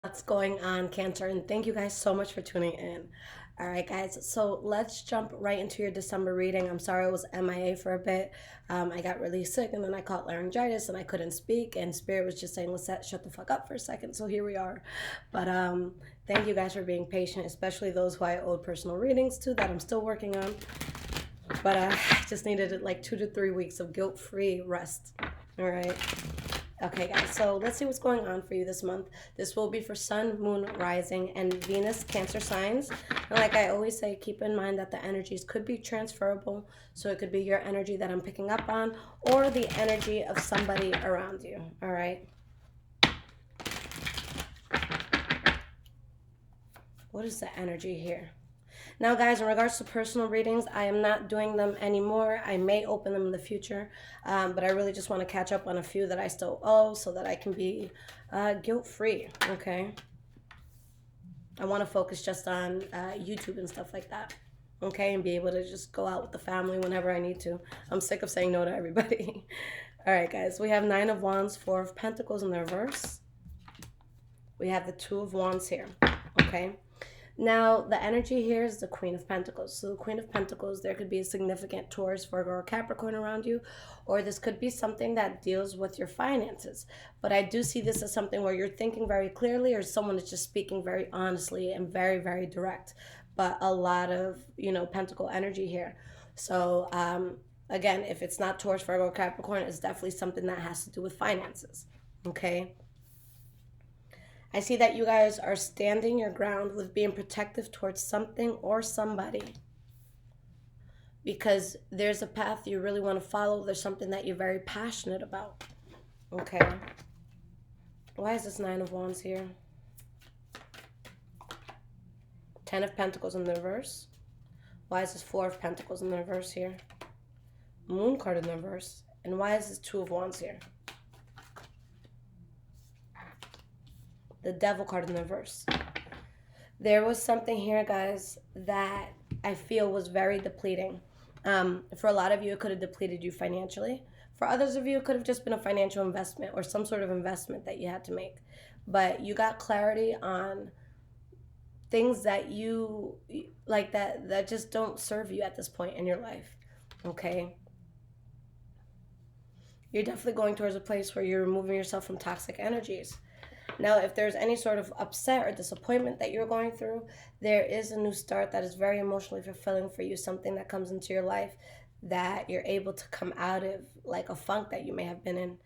What's going on, Cancer? And thank you guys so much for tuning in. All right, guys, so let's jump right into your December reading. I'm sorry I was MIA for a bit. I got really sick and then I caught laryngitis and I couldn't speak. And Spirit was just saying, Lisette, shut the fuck up for a second. So here we are. But thank you guys for being patient, especially those who I owed personal readings to that I'm still working on. But I just needed like 2 to 3 weeks of guilt free rest. All right. Okay, guys, so let's see what's going on for you this month. This will be for Sun, Moon, Rising, and Venus Cancer signs. And like I always say, keep in mind that the energies could be transferable. So it could be your energy that I'm picking up on or the energy of somebody around you, all right? What is the energy here? Now, guys, in regards to personal readings, I am not doing them anymore. I may open them in the future, but I really just want to catch up on a few that I still owe so that I can be guilt-free, okay? I want to focus just on YouTube and stuff like that, okay? And be able to just go out with the family whenever I need to. I'm sick of saying no to everybody. All right, guys, we have Nine of Wands, Four of Pentacles in the reverse. We have the Two of Wands here, okay? Now, the energy here is the Queen of Pentacles. So the Queen of Pentacles, there could be a significant Taurus, Virgo, or Capricorn around you, or this could be something that deals with your finances. But I do see this as something where you're thinking very clearly, or someone is just speaking very honestly and very, very direct. But a lot of, Pentacle energy here. So, again, if it's not Taurus, Virgo, or Capricorn, it's definitely something that has to do with finances, okay? I see that you guys are standing your ground with being protective towards something or somebody because there's a path you really want to follow. There's something that you're very passionate about. Okay. Why is this Nine of Wands here? Ten of Pentacles in the reverse. Why is this Four of Pentacles in the reverse here? Moon card in the reverse. And why is this Two of Wands here? The Devil card in the reverse. There was something here, guys, that I feel was very depleting. For a lot of you, it could have depleted you financially. For others of you, it could have just been a financial investment or some sort of investment that you had to make. But you got clarity on things that you like that just don't serve you at this point in your life. Okay? You're definitely going towards a place where you're removing yourself from toxic energies. Now, if there's any sort of upset or disappointment that you're going through, there is a new start that is very emotionally fulfilling for you, something that comes into your life that you're able to come out of, like a funk that you may have been in.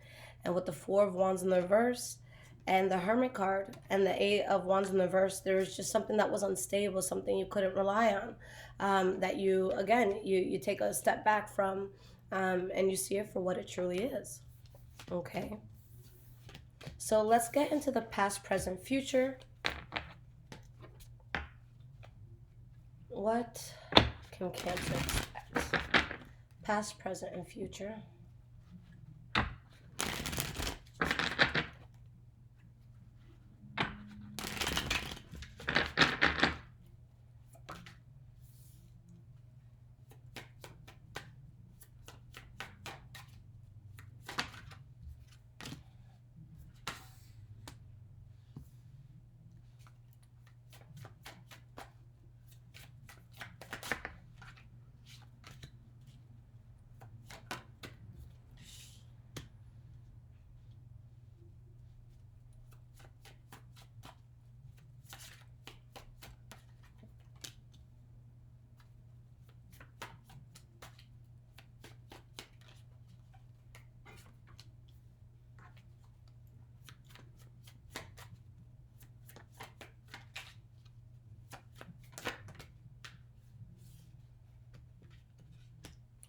And with the Four of Wands in the reverse and the Hermit card and the Eight of Wands in the reverse, there was just something that was unstable, something you couldn't rely on, that you, again, you take a step back from, and you see it for what it truly is. Okay? So let's get into the past, present, future. What can Cancer expect? Past, present, and future.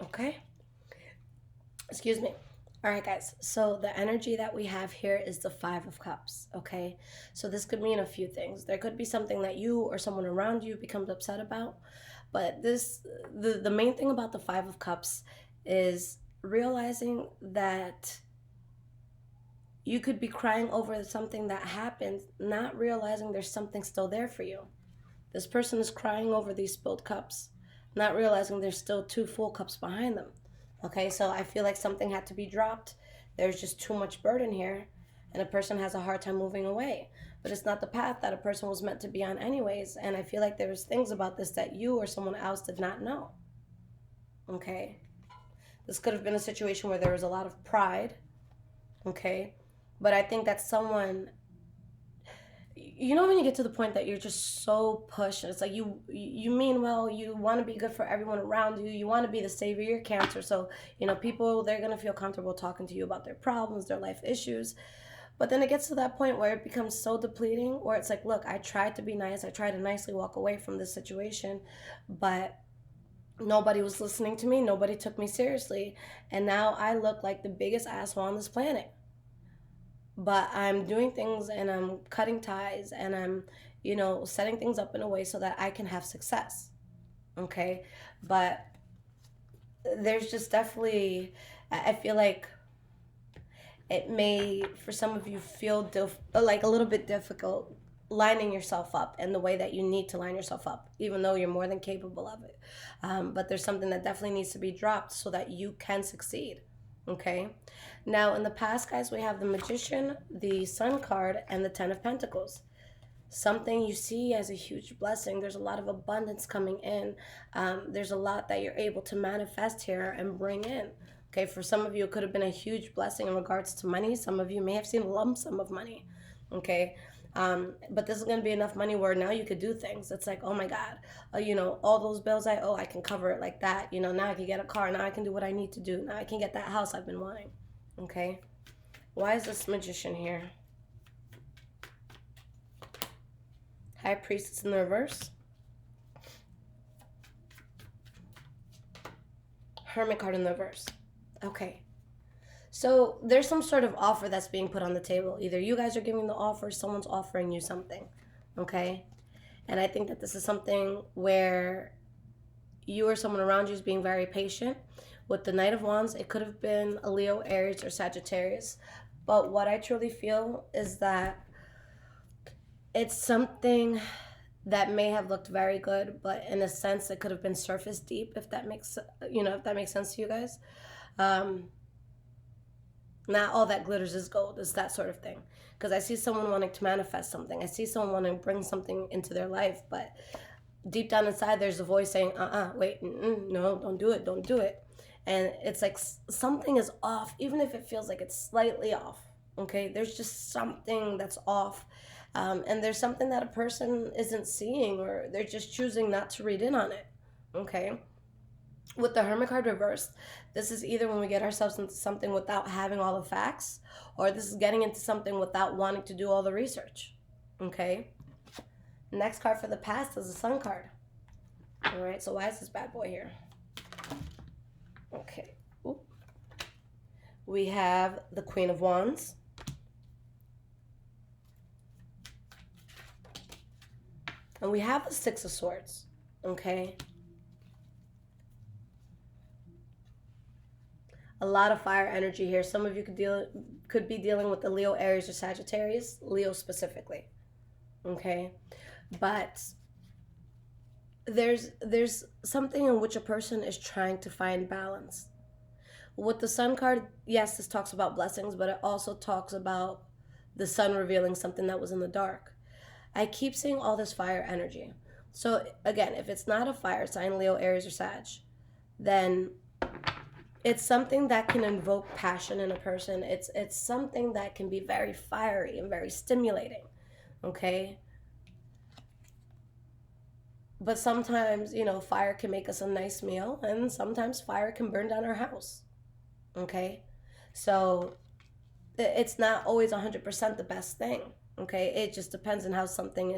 Okay? Excuse me. All right, guys. So the energy that we have here is the Five of Cups, okay? So this could mean a few things. There could be something that you or someone around you becomes upset about. But the main thing about the Five of Cups is realizing that you could be crying over something that happened, not realizing there's something still there for you. This person is crying over these spilled cups, not realizing there's still two full cups behind them. Okay, so I feel like something had to be dropped. There's just too much burden here, and a person has a hard time moving away. but it's not the path that a person was meant to be on anyways. And I feel like there's things about this that you or someone else did not know. Okay? This could have been a situation where there was a lot of pride. Okay? But I think that someone, you know, when you get to the point that you're just so pushed, it's like you mean well, you want to be good for everyone around you, you want to be the savior of your cancer. So, you know, people, they're going to feel comfortable talking to you about their problems, their life issues. But then it gets to that point where it becomes so depleting, where it's like, look, I tried to be nice, I tried to nicely walk away from this situation, but nobody was listening to me, nobody took me seriously, and now I look like the biggest asshole on this planet. But I'm doing things and I'm cutting ties and I'm, you know, setting things up in a way so that I can have success. Okay? But there's just definitely, I feel like it may, for some of you, feel like a little bit difficult lining yourself up in the way that you need to line yourself up, even though you're more than capable of it. But there's something that definitely needs to be dropped so that you can succeed. Okay? Now, in the past, guys, we have the Magician, the Sun card, and the Ten of Pentacles. Something you see as a huge blessing. There's a lot of abundance coming in. There's a lot that you're able to manifest here and bring in. Okay, for some of you, it could have been a huge blessing in regards to money. Some of you may have seen a lump sum of money. Okay, but this is going to be enough money where now you could do things. It's like, oh my God, you know, all those bills I owe, I can cover it like that. You know, now I can get a car. Now I can do what I need to do. Now I can get that house I've been wanting. Okay, why is this Magician here? High Priestess in the reverse. Hermit card in the reverse. Okay. So there's some sort of offer that's being put on the table. Either you guys are giving the offer, someone's offering you something. Okay? And I think that this is something where you or someone around you is being very patient. With the Knight of Wands, it could have been a Leo, Aries, or Sagittarius. But what I truly feel is that it's something that may have looked very good, but in a sense, it could have been surface deep, if that makes, if that makes sense to you guys. Not all that glitters is gold. It's that sort of thing. Because I see someone wanting to manifest something. I see someone wanting to bring something into their life, but deep down inside, there's a voice saying, wait, no, don't do it. And it's like something is off, even if it feels like it's slightly off. Okay, there's just something that's off. And there's something that a person isn't seeing, or they're just choosing not to read in on it. Okay. With the Hermit card reversed, this is either when we get ourselves into something without having all the facts, or this is getting into something without wanting to do all the research. Okay. Next card for the past is the Sun card. All right. So why is this bad boy here? Okay. Ooh. We have the Queen of Wands. And we have the Six of Swords. Okay. A lot of fire energy here. Some of you could be dealing with the Leo, Aries, or Sagittarius. Leo specifically. Okay. But there's something in which a person is trying to find balance. With the Sun card, yes, this talks about blessings, but it also talks about the sun revealing something that was in the dark. I keep seeing all this fire energy. So again, if it's not a fire sign, Leo, Aries, or Sag, then it's something that can invoke passion in a person. It's something that can be very fiery and very stimulating. Okay? But sometimes, fire can make us a nice meal, and sometimes fire can burn down our house. Okay? So it's not always 100% the best thing. Okay? It just depends on how something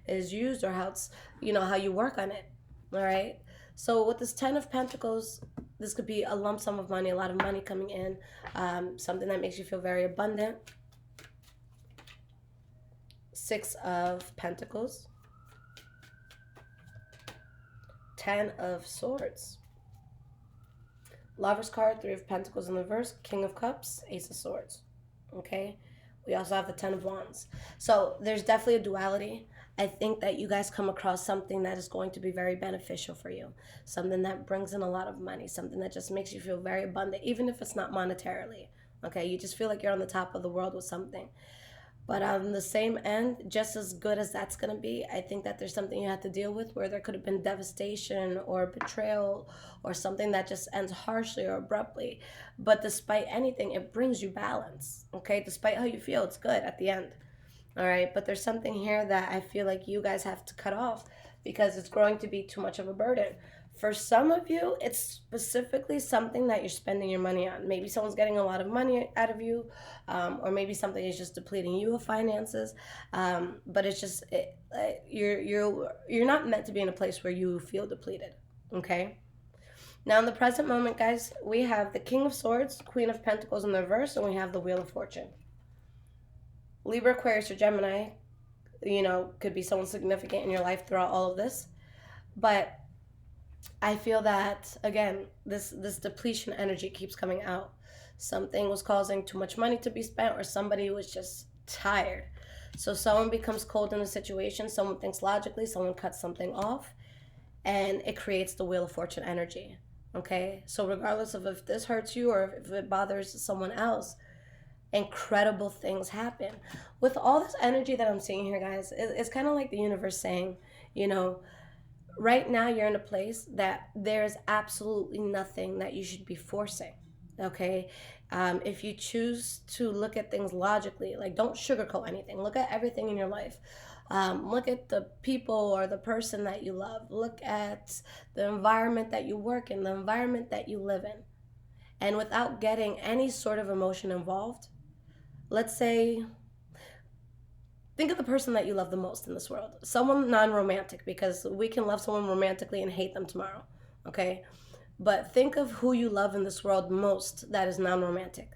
is used, or how it's, how you work on it. All right? So with this 10 of Pentacles, this could be a lump sum of money, a lot of money coming in, something that makes you feel very abundant. 6 of Pentacles. 10 of Swords. Lover's card, 3 of Pentacles in reverse, King of Cups, Ace of Swords. Okay? We also have the 10 of Wands. So there's definitely a duality. I think that you guys come across something that is going to be very beneficial for you. Something that brings in a lot of money. Something that just makes you feel very abundant, even if it's not monetarily. Okay? You just feel like you're on the top of the world with something. But on the same end, just as good as that's going to be, I think that there's something you have to deal with where there could have been devastation or betrayal or something that just ends harshly or abruptly. But despite anything, it brings you balance, okay? Despite how you feel, it's good at the end, all right? But there's something here that I feel like you guys have to cut off because it's growing to be too much of a burden. For some of you, it's specifically something that you're spending your money on. Maybe someone's getting a lot of money out of you, or maybe something is just depleting you of finances. But it's just you're not meant to be in a place where you feel depleted. Okay. Now, in the present moment, guys, we have the King of Swords, Queen of Pentacles in the reverse, and we have the Wheel of Fortune. Libra, Aquarius, or Gemini, could be someone significant in your life throughout all of this, but I feel that, again, this depletion energy keeps coming out. Something was causing too much money to be spent, or somebody was just tired. So someone becomes cold in a situation, someone thinks logically, someone cuts something off, and it creates the Wheel of Fortune energy, okay? So regardless of if this hurts you or if it bothers someone else, incredible things happen. With all this energy that I'm seeing here, guys, it's kind of like the universe saying, right now you're in a place that there's absolutely nothing that you should be forcing, okay? If you choose to look at things logically, like don't sugarcoat anything. Look at everything in your life. Look at the people or the person that you love. Look at the environment that you work in, the environment that you live in. And without getting any sort of emotion involved, let's say, think of the person that you love the most in this world. Someone non-romantic, because we can love someone romantically and hate them tomorrow, okay? But think of who you love in this world most that is non-romantic.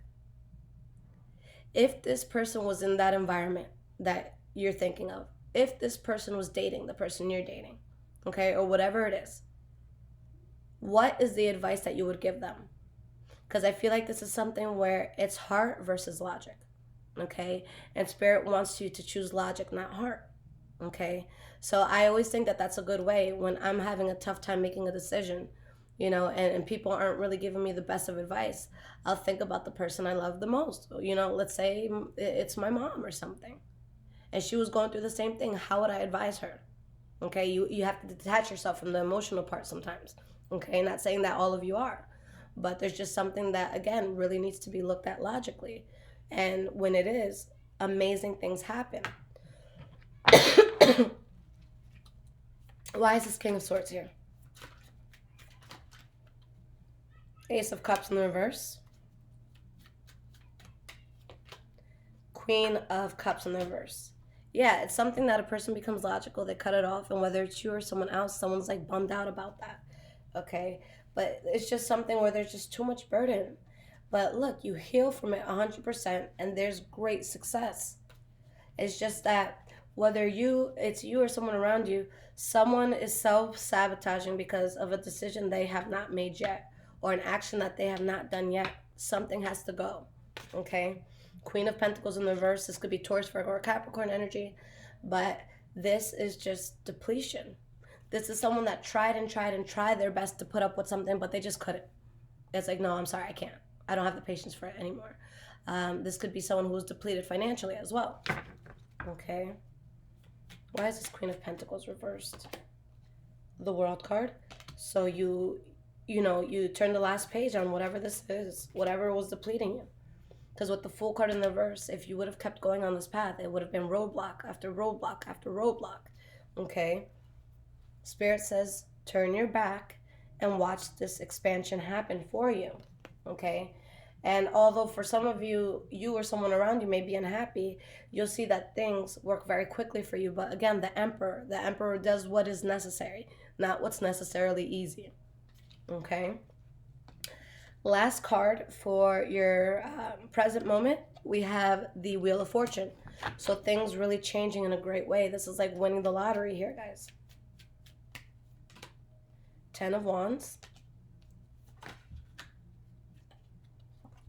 If this person was in that environment that you're thinking of, if this person was dating the person you're dating, okay, or whatever it is, what is the advice that you would give them? Because I feel like this is something where it's heart versus logic. Okay, and Spirit wants you to choose logic, not heart. Okay, so I always think that that's a good way when I'm having a tough time making a decision, and people aren't really giving me the best of advice. I'll think about the person I love the most. Let's say it's my mom or something, and she was going through the same thing. How would I advise her? Okay, you have to detach yourself from the emotional part sometimes. Okay, not saying that all of you are, but there's just something that, again, really needs to be looked at logically. And when it is, amazing things happen. Why is this King of Swords here? Ace of Cups in the reverse. Queen of Cups in the reverse. Yeah, it's something that a person becomes logical. They cut it off. And whether it's you or someone else, someone's like bummed out about that. Okay? But it's just something where there's just too much burden. But look, you heal from it 100%, and there's great success. It's just that whether it's you or someone around you, someone is self-sabotaging because of a decision they have not made yet, or an action that they have not done yet. Something has to go, okay? Queen of Pentacles in the reverse. This could be Taurus, Virgo, or Capricorn energy, but this is just depletion. This is someone that tried and tried and tried their best to put up with something, but they just couldn't. It's like, no, I'm sorry, I can't. I don't have the patience for it anymore. This could be someone who's depleted financially as well. Okay. Why is this Queen of Pentacles reversed? The World card. So you turn the last page on whatever this is, whatever was depleting you. Because with the Fool card in the reverse, if you would have kept going on this path, it would have been roadblock after roadblock after roadblock. Okay. Spirit says, turn your back and watch this expansion happen for you. Okay, and although for some of you or someone around you may be unhappy, you'll see that things work very quickly for you. But again, the Emperor does what is necessary, not what's necessarily easy. Okay. Last card for your present moment, we have the Wheel of Fortune. So things really changing in a great way. This is like winning the lottery here, guys. 10 of Wands.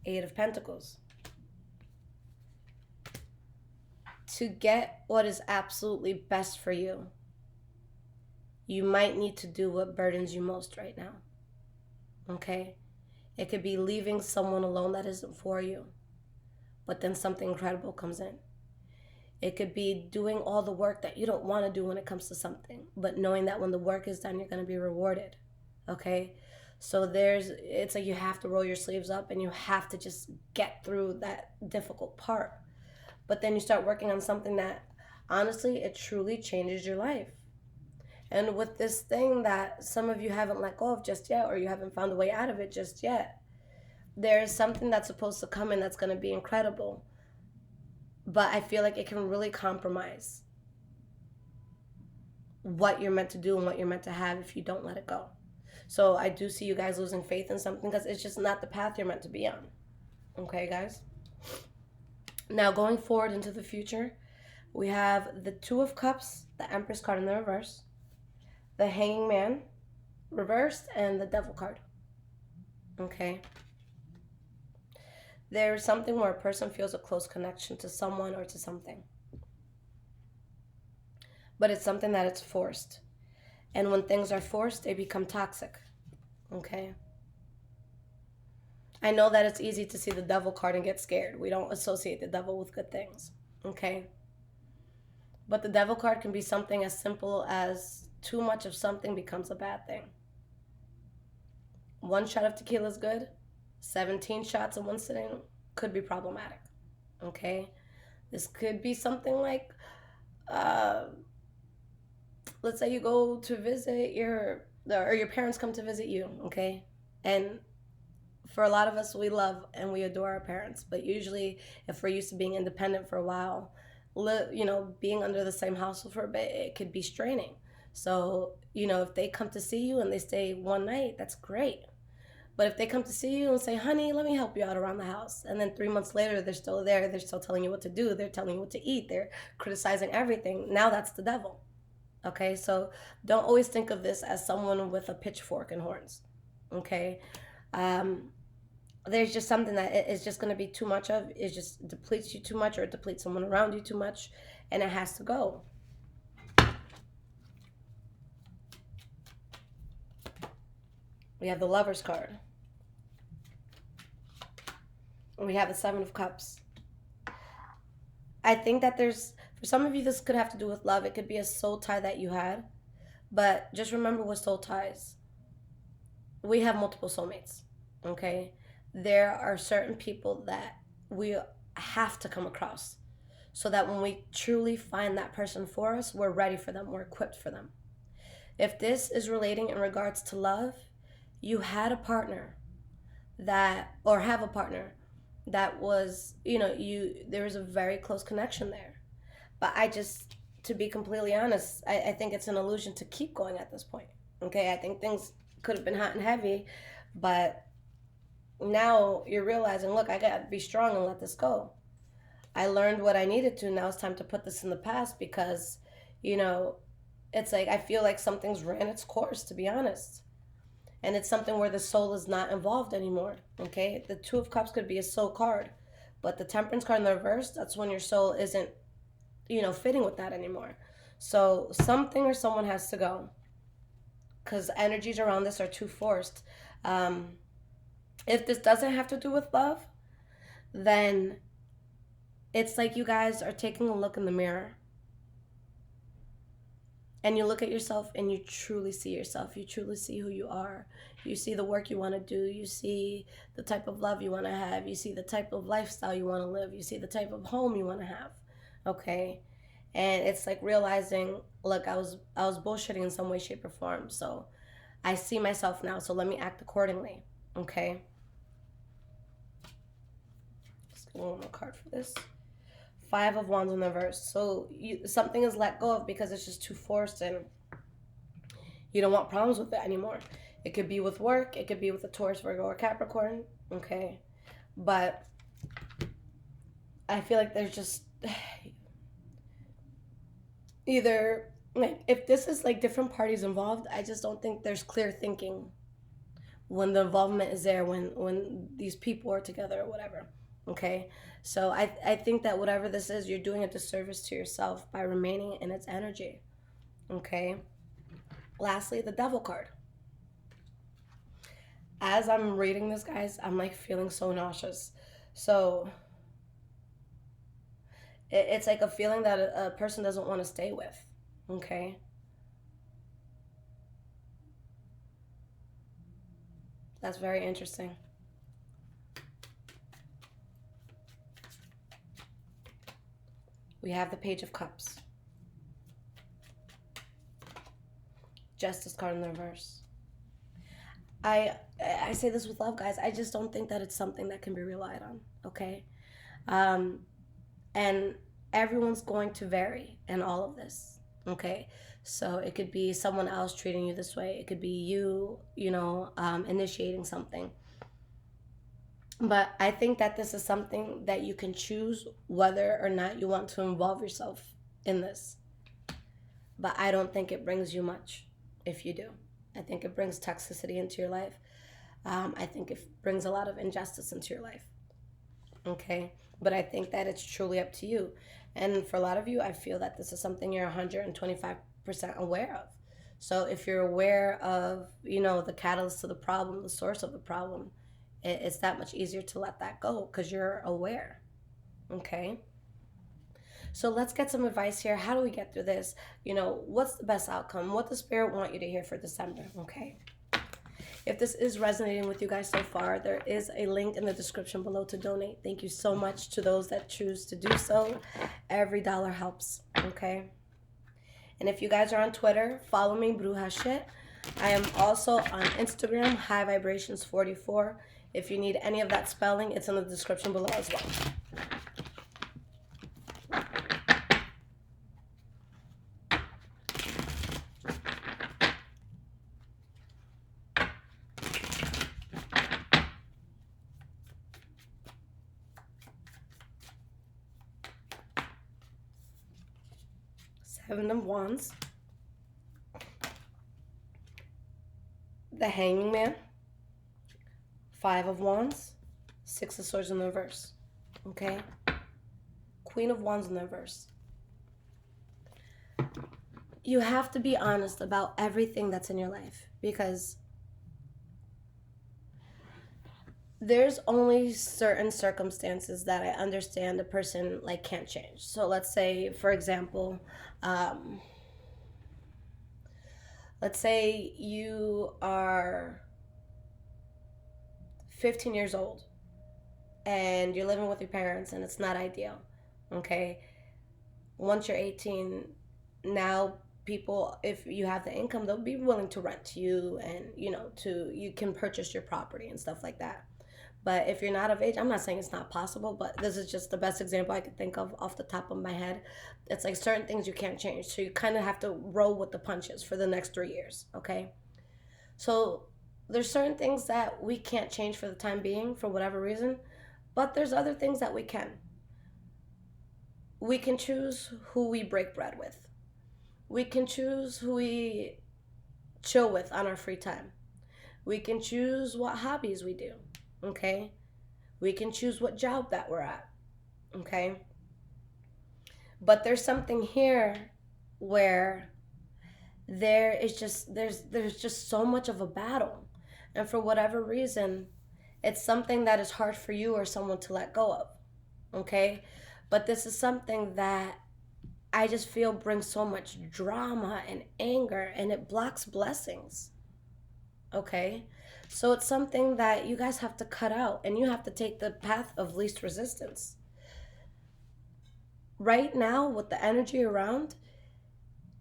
8 of Pentacles. To get what is absolutely best for you, you might need to do what burdens you most right now. Okay? It could be leaving someone alone that isn't for you, but then something incredible comes in. It could be doing all the work that you don't want to do when it comes to something, but knowing that when the work is done, you're going to be rewarded. Okay? So it's like you have to roll your sleeves up and you have to just get through that difficult part. But then you start working on something that, honestly, it truly changes your life. And with this thing that some of you haven't let go of just yet, or you haven't found a way out of it just yet, there's something that's supposed to come in that's going to be incredible. But I feel like it can really compromise what you're meant to do and what you're meant to have if you don't let it go. So I do see you guys losing faith in something because it's just not the path you're meant to be on. Okay, guys? Now, going forward into the future, we have the Two of Cups, the Empress card in the reverse, the Hanging Man reversed, and the Devil card. Okay? There's something where a person feels a close connection to someone or to something. But it's something that it's forced. And when things are forced, they become toxic. Okay? I know that it's easy to see the Devil card and get scared. We don't associate the devil with good things. Okay? But the Devil card can be something as simple as too much of something becomes a bad thing. 1 shot of tequila is good. 17 shots in one sitting could be problematic. Okay? This could be something like, let's say you go to visit your parents come to visit you, okay? And for a lot of us, we love and we adore our parents. But usually, if we're used to being independent for a while, being under the same household for a bit, it could be straining. So, if they come to see you and they stay one night, that's great. But if they come to see you and say, honey, let me help you out around the house, and then 3 months later, they're still there, they're still telling you what to do, they're telling you what to eat, they're criticizing everything, now that's the devil. Okay, so don't always think of this as someone with a pitchfork and horns. Okay? There's just something that is just going to be too much of. It just depletes you too much, or it depletes someone around you too much, and it has to go. We have the Lover's card. And we have the 7 of Cups. I think that for some of you, this could have to do with love. It could be a soul tie that you had. But just remember with soul ties, we have multiple soulmates, okay? There are certain people that we have to come across so that when we truly find that person for us, we're ready for them, we're equipped for them. If this is relating in regards to love, you had a partner have a partner that was, there was a very close connection there. But to be completely honest, I think it's an illusion to keep going at this point. Okay, I think things could have been hot and heavy, but now you're realizing, look, I got to be strong and let this go. I learned what I needed to. Now it's time to put this in the past because, it's like I feel like something's ran its course, to be honest. And it's something where the soul is not involved anymore, okay? The 2 of Cups could be a soul card, but the Temperance card in the reverse, that's when your soul isn't, fitting with that anymore. So something or someone has to go because energies around this are too forced. If this doesn't have to do with love, then it's like you guys are taking a look in the mirror and you look at yourself and you truly see yourself. You truly see who you are. You see the work you want to do. You see the type of love you want to have. You see the type of lifestyle you want to live. You see the type of home you want to have. Okay? And it's like realizing, look, I was bullshitting in some way, shape, or form. So I see myself now. So let me act accordingly. Okay? Let's get one more card for this. 5 of Wands in the reverse. So something is let go of because it's just too forced and you don't want problems with it anymore. It could be with work. It could be with a Taurus, Virgo, or Capricorn. Okay. But I feel like there's just either, like, if this is like different parties involved, I just don't think there's clear thinking when the involvement is there, when these people are together or whatever. Okay, so I think that whatever this is, you're doing a disservice to yourself by remaining in its energy. Okay, lastly, the Devil card. As I'm reading this, guys, I'm like feeling so nauseous. So It's like a feeling that a person doesn't want to stay with. Okay? That's very interesting. We have the Page of Cups. Justice card in the reverse. I say this with love, guys. I just don't think that it's something that can be relied on. Okay? Um, and everyone's going to vary in all of this. Okay? So it could be someone else treating you this way. It could be you, initiating something. But I think that this is something that you can choose whether or not you want to involve yourself in this. But I don't think it brings you much if you do. I think it brings toxicity into your life. I think it brings a lot of injustice into your life. Okay? But I think that it's truly up to you. And for a lot of you, I feel that this is something you're 125% aware of. So if you're aware of, the catalyst to the problem, the source of the problem, it's that much easier to let that go because you're aware. Okay? So let's get some advice here. How do we get through this? What's the best outcome? What the Spirit want you to hear for December? Okay? If this is resonating with you guys so far, there is a link in the description below to donate. Thank you so much to those that choose to do so. Every dollar helps, okay? And if you guys are on Twitter, follow me, Bruja Shit. I am also on Instagram, High Vibrations 44. If you need any of that spelling, it's in the description below as well. 7 of Wands, the Hanging Man, 5 of Wands, 6 of Swords in the reverse, okay? Queen of Wands in the reverse. You have to be honest about everything that's in your life because there's only certain circumstances that I understand a person can't change. So let's say, for example, let's say you are 15 years old and you're living with your parents and it's not ideal. Okay, once you're 18, now people, if you have the income, they'll be willing to rent to you and you can purchase your property and stuff like that. But if you're not of age, I'm not saying it's not possible, but this is just the best example I could think of off the top of my head. It's like certain things you can't change. So you kind of have to roll with the punches for the next 3 years, okay? So there's certain things that we can't change for the time being for whatever reason, but there's other things that we can. We can choose who we break bread with. We can choose who we chill with on our free time. We can choose what hobbies we do. Okay? We can choose what job that we're at. Okay? But there's something here where there's just so much of a battle. And for whatever reason, it's something that is hard for you or someone to let go of. Okay? But this is something that I just feel brings so much drama and anger, and it blocks blessings. Okay? So it's something that you guys have to cut out, and you have to take the path of least resistance. Right now, with the energy around,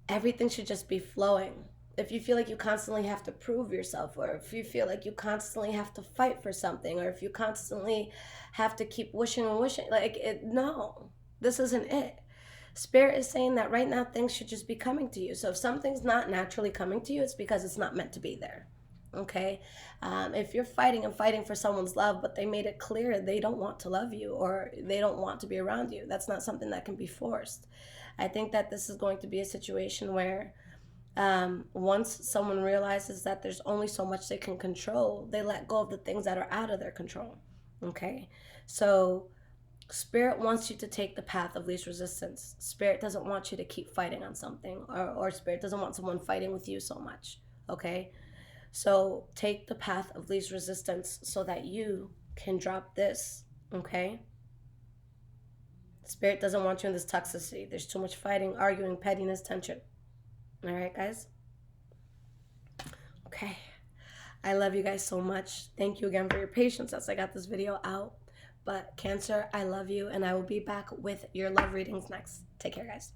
everything should just be flowing. If you feel like you constantly have to prove yourself, or if you feel like you constantly have to fight for something, or if you constantly have to keep wishing and wishing, no, this isn't it. Spirit is saying that right now things should just be coming to you. So if something's not naturally coming to you, it's because it's not meant to be there. Okay? If you're fighting and fighting for someone's love, but they made it clear they don't want to love you or they don't want to be around you, that's not something that can be forced. I think that this is going to be a situation where once someone realizes that there's only so much they can control, they let go of the things that are out of their control. Okay? So Spirit wants you to take the path of least resistance. Spirit doesn't want you to keep fighting on something, or Spirit doesn't want someone fighting with you so much. Okay? So take the path of least resistance so that you can drop this. Okay? Spirit doesn't want you in this toxicity. There's too much fighting, arguing, pettiness, tension. All right, guys? Okay. I love you guys so much. Thank you again for your patience as I got this video out. But Cancer, I love you, and I will be back with your love readings next. Take care, guys.